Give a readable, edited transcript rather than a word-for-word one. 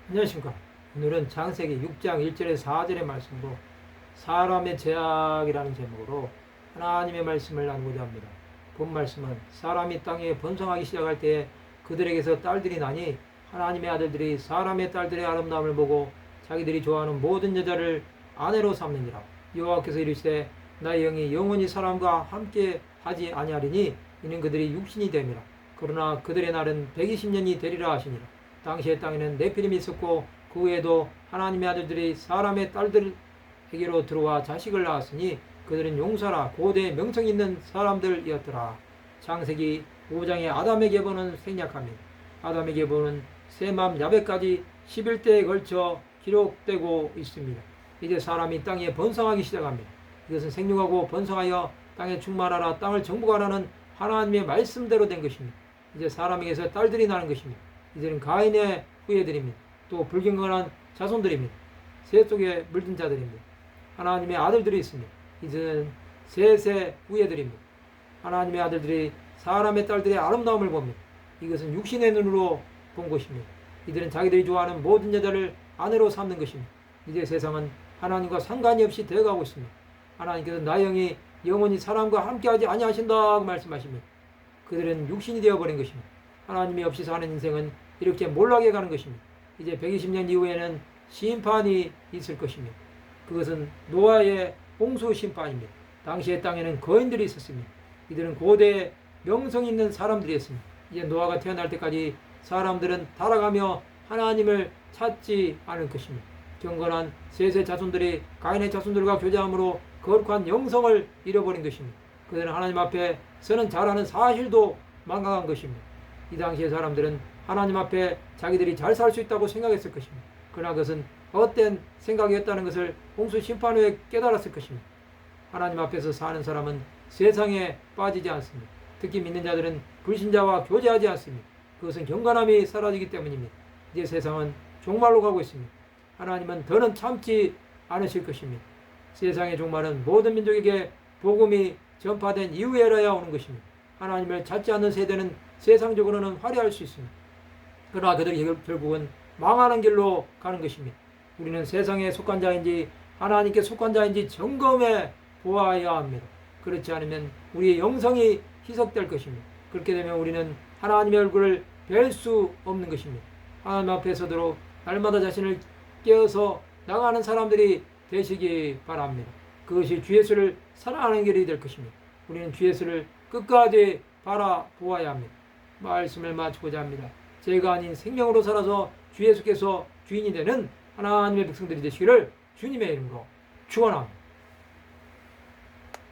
안녕하십니까. 오늘은 창세기 6장 1절에서 4절의 말씀으로 사람의 죄악이라는 제목으로 하나님의 말씀을 나누고자 합니다. 본 말씀은 사람이 땅에 번성하기 시작할 때에 그들에게서 딸들이 나니 하나님의 아들들이 사람의 딸들의 아름다움을 보고 자기들이 좋아하는 모든 여자를 아내로 삼느니라. 여호와께서 이르시되 나의 영이 영원히 사람과 함께 하지 아니하리니 이는 그들이 육신이 됨이라. 그러나 그들의 날은 120년이 되리라 하시니라. 당시의 땅에는 네피림이 있었고 그 후에도 하나님의 아들들이 사람의 딸들에게로 들어와 자식을 낳았으니 그들은 용사라 고대 명성 있는 사람들이었더라. 창세기 5장의 아담의 계보는 생략합니다. 아담의 계보는 셈함 야벳까지 11대에 걸쳐 기록되고 있습니다. 이제 사람이 땅에 번성하기 시작합니다. 이것은 생육하고 번성하여 땅에 충만하라 땅을 정복하라는 하나님의 말씀대로 된 것입니다. 이제 사람에게서 딸들이 나는 것입니다. 이들은 가인의 후예들입니다. 또 불경건한 자손들입니다. 새 속에 물든 자들입니다. 하나님의 아들들이 있습니다. 이들은 셋의 후예들입니다. 하나님의 아들들이 사람의 딸들의 아름다움을 봅니다. 이것은 육신의 눈으로 본 것입니다. 이들은 자기들이 좋아하는 모든 여자를 아내로 삼는 것입니다. 이제 세상은 하나님과 상관이 없이 되어가고 있습니다. 하나님께서 나의 영이 영원히 사람과 함께하지 아니하신다고 말씀하십니다. 그들은 육신이 되어버린 것입니다. 하나님이 없이 사는 인생은 이렇게 몰락해 가는 것입니다. 이제 120년 이후에는 심판이 있을 것입니다. 그것은 노아의 홍수 심판입니다. 당시의 땅에는 거인들이 있었습니다. 이들은 고대 명성 있는 사람들이었습니다. 이제 노아가 태어날 때까지 사람들은 타락하며 하나님을 찾지 않을 것입니다. 경건한 셋의 자손들이 가인의 자손들과 교제함으로 거룩한 영성을 잃어버린 것입니다. 그들은 하나님 앞에 서는 잘하는 사실도 망각한 것입니다. 이 당시의 사람들은 하나님 앞에 자기들이 잘 살 수 있다고 생각했을 것입니다. 그러나 그것은 헛된 생각이었다는 것을 홍수 심판 후에 깨달았을 것입니다. 하나님 앞에서 사는 사람은 세상에 빠지지 않습니다. 특히 믿는 자들은 불신자와 교제하지 않습니다. 그것은 경건함이 사라지기 때문입니다. 이제 세상은 종말로 가고 있습니다. 하나님은 더는 참지 않으실 것입니다. 세상의 종말은 모든 민족에게 복음이 전파된 이후에라야 오는 것입니다. 하나님을 찾지 않는 세대는 세상적으로는 화려할 수 있습니다. 그러나 그들이 결국은 망하는 길로 가는 것입니다. 우리는 세상에 속한 자인지 하나님께 속한 자인지 점검해 보아야 합니다. 그렇지 않으면 우리의 영성이 희석될 것입니다. 그렇게 되면 우리는 하나님의 얼굴을 뵐 수 없는 것입니다. 하나님 앞에 서도록 날마다 자신을 깨어서 나가는 사람들이 되시기 바랍니다. 그것이 주 예수를 사랑하는 길이 될 것입니다. 우리는 주 예수를 끝까지 바라보아야 합니다. 말씀을 마치고자 합니다. 죄가 아닌 생명으로 살아서 주 예수께서 주인이 되는 하나님의 백성들이 되시기를 주님의 이름으로 축원합니다.